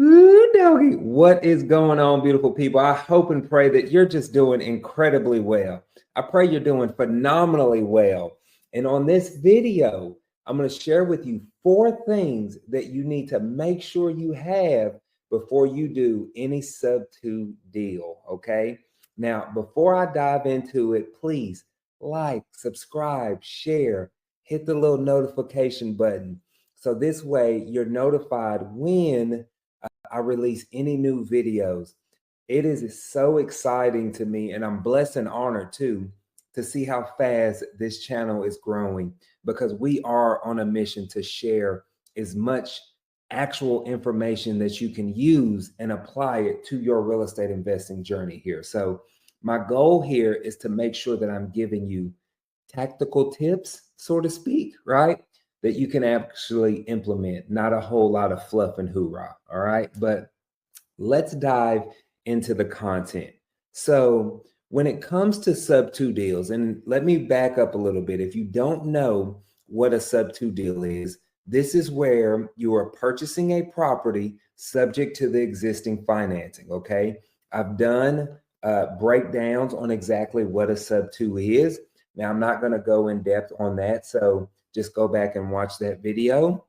Ooh, doggy. What is going on, beautiful people? I hope and pray that you're just doing incredibly well. I pray you're doing phenomenally well. And on this video, I'm going to share with you 4 things that you need to make sure you have before you do any sub-2 deal. Okay. Now, before I dive into it, please like, subscribe, share, hit the little notification button. So this way you're notified when I release any new videos. It is so exciting to me, and I'm blessed and honored too to see how fast this channel is growing, because we are on a mission to share as much actual information that you can use and apply it to your real estate investing journey here. So my goal here is to make sure that I'm giving you tactical tips, so to speak, right? That you can actually implement, not a whole lot of fluff and hoorah. All right. But let's dive into the content. So, when it comes to sub-2 deals, and let me back up a little bit. If you don't know what a sub-2 deal is, this is where you are purchasing a property subject to the existing financing. Okay. I've done breakdowns on exactly what a sub-2 is. Now, I'm not going to go in depth on that. So, just go back and watch that video.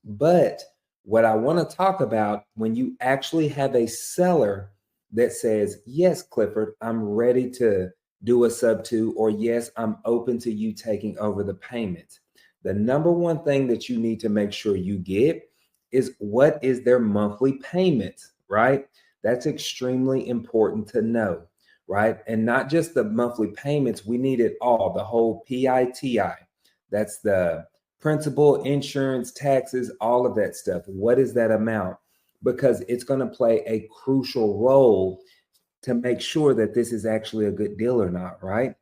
But what I want to talk about, when you actually have a seller that says, yes, Clifford, I'm ready to do a sub-2, or yes, I'm open to you taking over the payments. The number one thing that you need to make sure you get is, what is their monthly payments, right? That's extremely important to know, right? And not just the monthly payments, we need it all, the whole PITI. That's the principal, insurance, taxes, all of that stuff. What is that amount? Because it's going to play a crucial role to make sure that this is actually a good deal or not, right?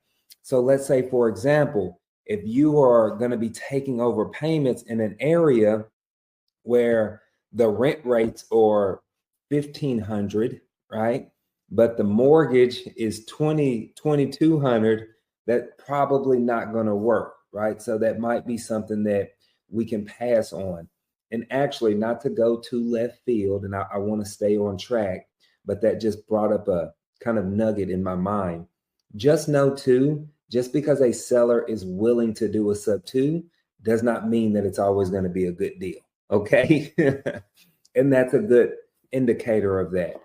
So let's say, for example, if you are going to be taking over payments in an area where the rent rates are 1,500, right? But the mortgage is 2,200, that's probably not going to work, right? So that might be something that we can pass on. And actually, not to go too left field, and I want to stay on track, but that just brought up a kind of nugget in my mind. Just know too, just because a seller is willing to do a sub-2 does not mean that it's always going to be a good deal. Okay. And that's a good indicator of that.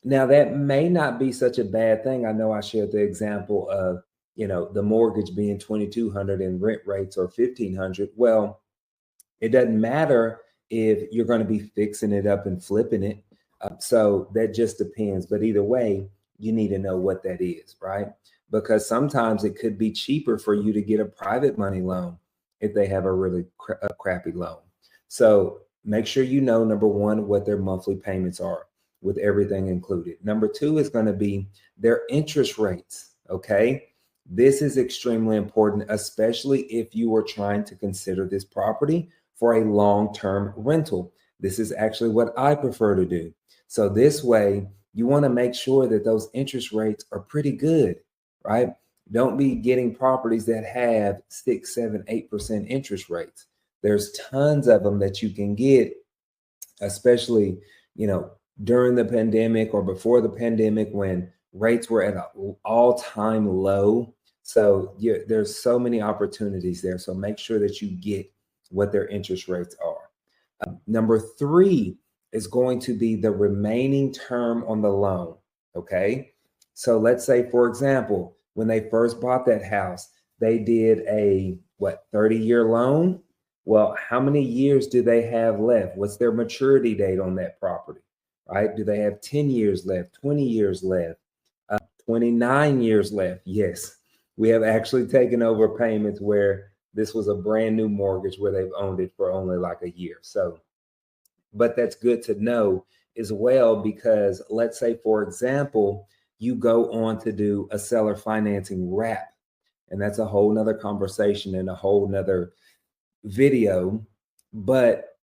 Now, that may not be such a bad thing. I know I shared the example of, the mortgage being 2,200 and rent rates are 1,500. Well, it doesn't matter if you're going to be fixing it up and flipping it. So that just depends. But either way, you need to know what that is, right? Because sometimes it could be cheaper for you to get a private money loan if they have a really crappy loan. So make sure you know, number one, what their monthly payments are with everything included. Number two is going to be their interest rates. Okay. This is extremely important, especially if you are trying to consider this property for a long-term rental. This is actually what I prefer to do. So this way, you want to make sure that those interest rates are pretty good, right? Don't be getting properties that have 6, 7, 8% interest rates. There's tons of them that you can get, especially, during the pandemic or before the pandemic, when rates were at an all-time low. So there's so many opportunities there. So make sure that you get what their interest rates are. Number three is going to be the remaining term on the loan. Okay. So let's say, for example, when they first bought that house, they did a 30-year loan. Well, how many years do they have left? What's their maturity date on that property, right? Do they have 10 years left, 20 years left, 29 years left? Yes, we have actually taken over payments where this was a brand new mortgage where they've owned it for only like a year. So, but that's good to know as well, because let's say, for example, you go on to do a seller financing wrap, and that's a whole nother conversation and a whole nother video. But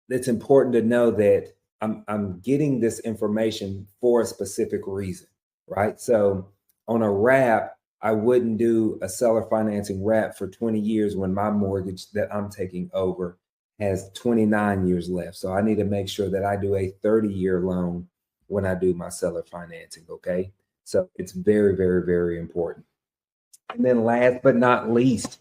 it's important to know that I'm getting this information for a specific reason, right? So on a wrap, I wouldn't do a seller financing wrap for 20 years when my mortgage that I'm taking over has 29 years left. So I need to make sure that I do a 30-year loan when I do my seller financing, okay? So it's very, very, very important. And then last but not least,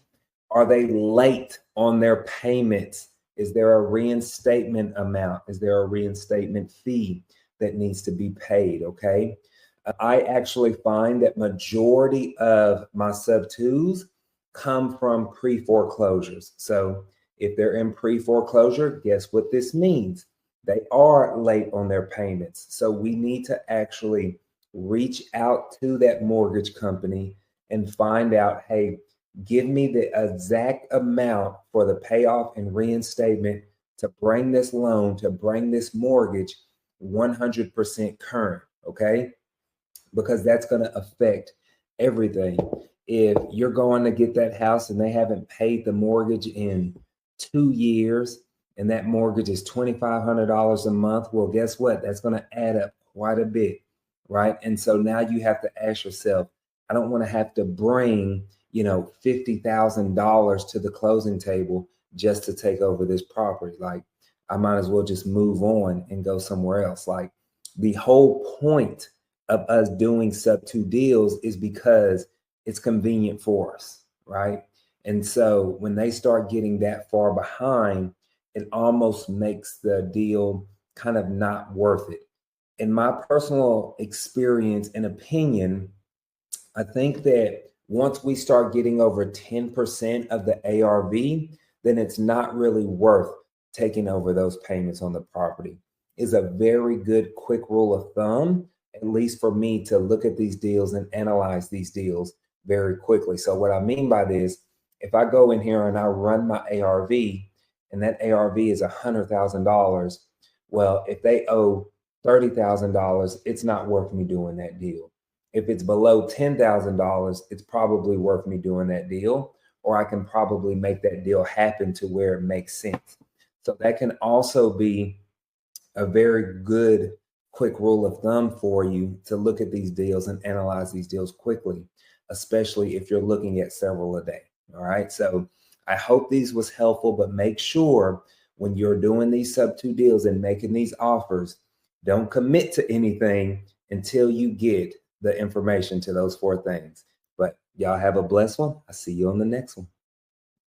are they late on their payments? Is there a reinstatement amount? Is there a reinstatement fee that needs to be paid, okay? I actually find that majority of my sub-twos come from pre-foreclosures. So if they're in pre-foreclosure, guess what this means? They are late on their payments. So we need to actually reach out to that mortgage company and find out, hey, give me the exact amount for the payoff and reinstatement to bring this loan, to bring this mortgage 100% current, okay? Because that's going to affect everything. If you're going to get that house and they haven't paid the mortgage in 2 years and that mortgage is $2,500 a month, well, guess what? That's going to add up quite a bit, right? And so now you have to ask yourself, I don't want to have to bring, $50,000 to the closing table just to take over this property. Like, I might as well just move on and go somewhere else. Like, the whole point of us doing sub-2 deals is because it's convenient for us, right? And so when they start getting that far behind, it almost makes the deal kind of not worth it. In my personal experience and opinion, I think that once we start getting over 10% of the ARV, then it's not really worth taking over those payments on the property. Is a very good quick rule of thumb, at least for me, to look at these deals and analyze these deals very quickly. So what I mean by this, if I go in here and I run my ARV and that ARV is $100,000, well, if they owe $30,000, it's not worth me doing that deal. If it's below $10,000, it's probably worth me doing that deal, or I can probably make that deal happen to where it makes sense. So that can also be a very good quick rule of thumb for you to look at these deals and analyze these deals quickly, especially if you're looking at several a day. All right. So I hope these was helpful, but make sure when you're doing these sub-2 deals and making these offers, don't commit to anything until you get the information to those 4 things. But y'all have a blessed one. I'll see you on the next one.